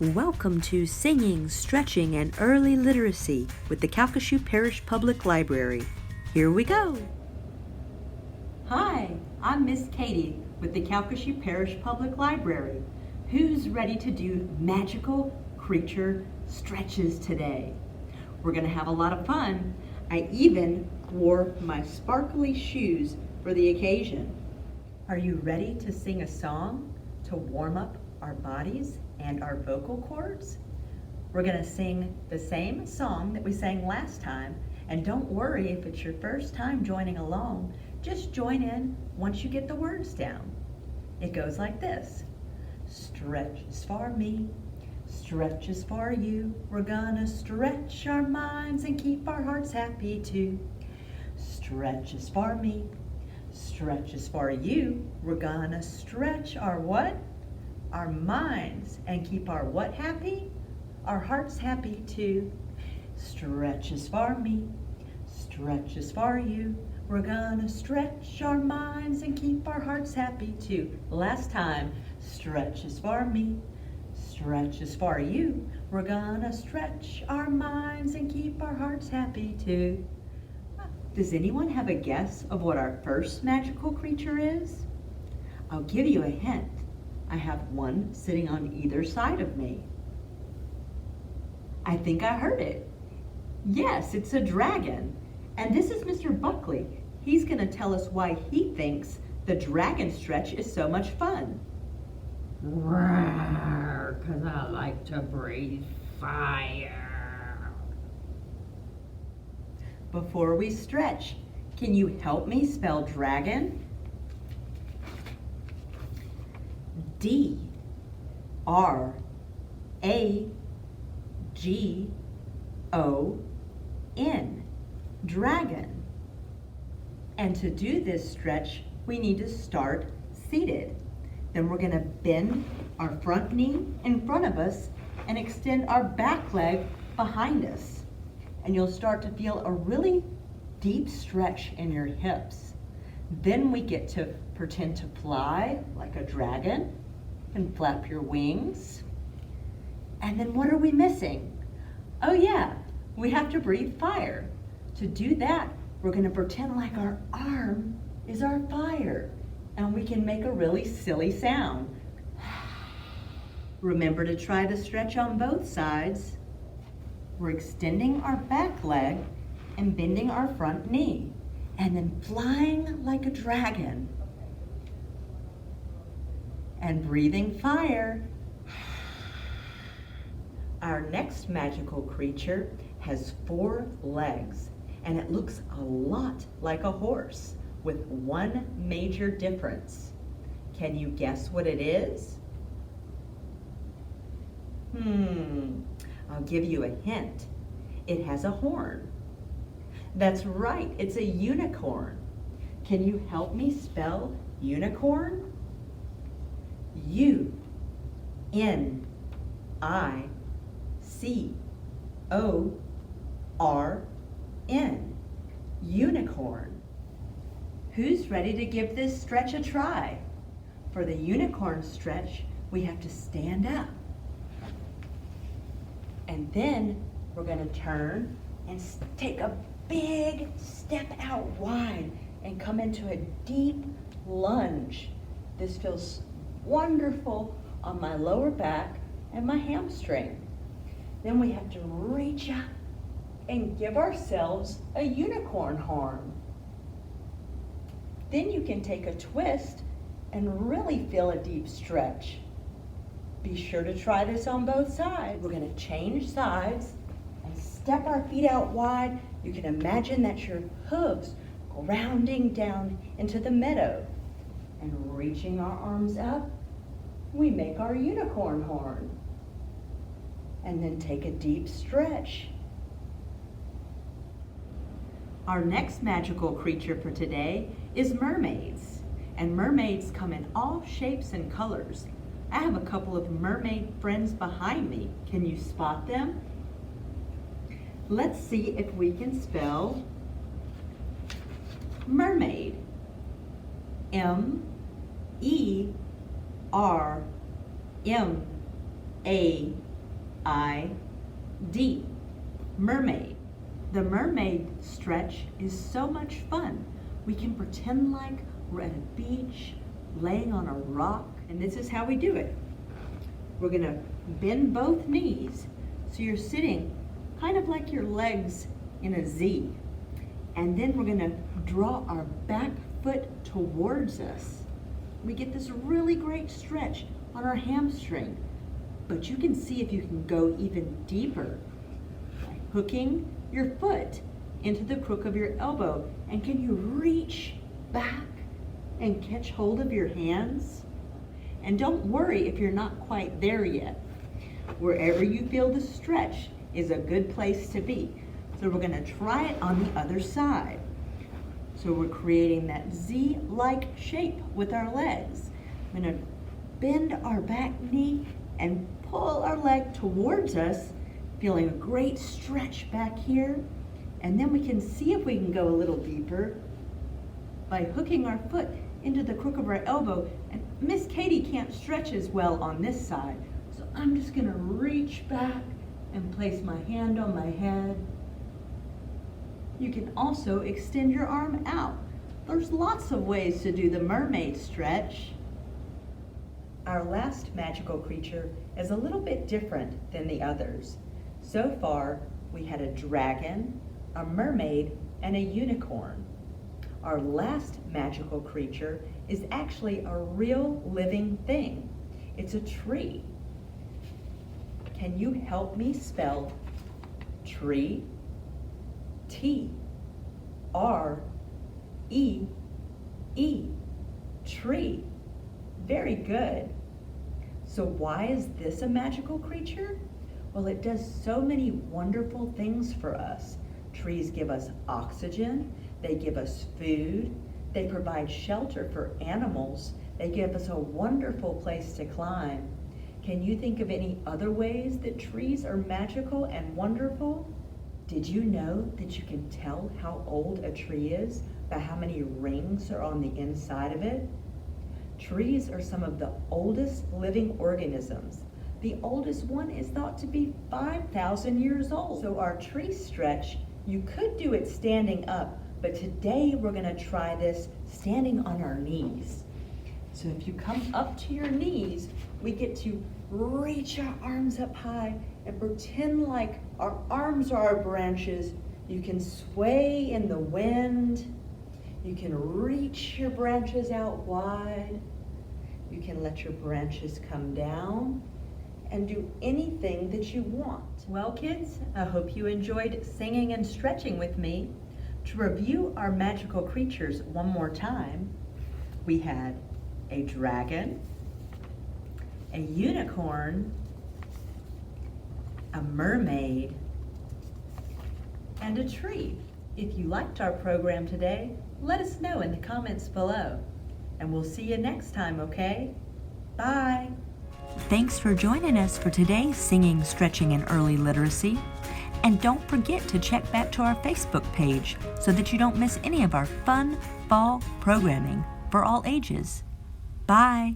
Welcome to Singing, Stretching, and Early Literacy with the Calcasieu Parish Public Library. Here we go. Hi, I'm Miss Katie with the Calcasieu Parish Public Library. Who's ready to do magical creature stretches today? We're going to have a lot of fun. I even wore my sparkly shoes for the occasion. Are you ready to sing a song to warm up our bodies and our vocal cords? We're going to sing the same song that we sang last time, and don't worry if it's your first time joining along, just join in once you get the words down. It goes like this. Stretch is for me, stretch is for you, we're gonna stretch our minds and keep our hearts happy too. Stretch is for me, stretch is for you, we're gonna stretch our what? Our minds and keep our what happy? Our hearts happy too. Stretch is for me, stretch is for you, we're gonna stretch our minds and keep our hearts happy too. Last time, stretch is for me, stretch is for you, we're gonna stretch our minds and keep our hearts happy too. Does anyone have a guess of what our first magical creature is? I'll give you a hint. I have one sitting on either side of me. I think I heard it. Yes, it's a dragon. And this is Mr. Buckley. He's going to tell us why he thinks the dragon stretch is so much fun. Roar, 'cause I like to breathe fire. Before we stretch, can you help me spell dragon? D-R-A-G-O-N, dragon. And to do this stretch, we need to start seated. Then we're going to bend our front knee in front of us and extend our back leg behind us. And you'll start to feel a really deep stretch in your hips. Then we get to pretend to fly like a dragon and flap your wings. And then what are we missing? Oh yeah, we have to breathe fire. To do that, we're going to pretend like our arm is our fire, and we can make a really silly sound. Remember to try the stretch on both sides. We're extending our back leg and bending our front knee, and then flying like a dragon. And breathing fire. Our next magical creature has 4 legs, and it looks a lot like a horse with one major difference. Can you guess what it is? I'll give you a hint. It has a horn. That's right, it's a unicorn. Can you help me spell unicorn? U-N-I-C-O-R-N, unicorn. Who's ready to give this stretch a try? For the unicorn stretch, we have to stand up. And then we're going to turn and take a big step out wide and come into a deep lunge. This feels wonderful on my lower back and my hamstring. Then we have to reach up and give ourselves a unicorn horn. Then you can take a twist and really feel a deep stretch. Be sure to try this on both sides. We're going to change sides and step our feet out wide. You can imagine that your hooves grounding down into the meadow. And reaching our arms up, we make our unicorn horn. And then take a deep stretch. Our next magical creature for today is mermaids. And mermaids come in all shapes and colors. I have a couple of mermaid friends behind me. Can you spot them? Let's see if we can spell mermaid. M-E-R-M-A-I-D. Mermaid. The mermaid stretch is so much fun. We can pretend like we're at a beach, laying on a rock, and this is how we do it. We're gonna bend both knees so you're sitting kind of like your legs in a Z. And then we're gonna draw our back foot towards us. We get this really great stretch on our hamstring, but you can see if you can go even deeper by hooking your foot into the crook of your elbow. And can you reach back and catch hold of your hands? And don't worry if you're not quite there yet. Wherever you feel the stretch is a good place to be. So we're gonna try it on the other side. So we're creating that Z-like shape with our legs. I'm gonna bend our back knee and pull our leg towards us, feeling a great stretch back here. And then we can see if we can go a little deeper by hooking our foot into the crook of our elbow. And Miss Katie can't stretch as well on this side. So I'm just gonna reach back and place my hand on my head. You can also extend your arm out. There's lots of ways to do the mermaid stretch. Our last magical creature is a little bit different than the others. So far, we had a dragon, a mermaid, and a unicorn. Our last magical creature is actually a real living thing. It's a tree. Can you help me spell tree? T-R-E-E, tree. Very good. So why is this a magical creature? Well, it does so many wonderful things for us. Trees give us oxygen, they give us food, they provide shelter for animals, they give us a wonderful place to climb. Can you think of any other ways that trees are magical and wonderful? Did you know that you can tell how old a tree is by how many rings are on the inside of it? Trees are some of the oldest living organisms. The oldest one is thought to be 5,000 years old. So our tree stretch, you could do it standing up, but today we're gonna try this standing on our knees. So if you come up to your knees, we get to reach our arms up high and pretend like our arms are our branches. You can sway in the wind. You can reach your branches out wide. You can let your branches come down and do anything that you want. Well, kids, I hope you enjoyed singing and stretching with me. To review our magical creatures one more time, we had a dragon, a unicorn, a mermaid, and a tree. If you liked our program today, let us know in the comments below. And we'll see you next time, okay? Bye. Thanks for joining us for today's Singing, Stretching, and Early Literacy. And don't forget to check back to our Facebook page so that you don't miss any of our fun fall programming for all ages. Bye.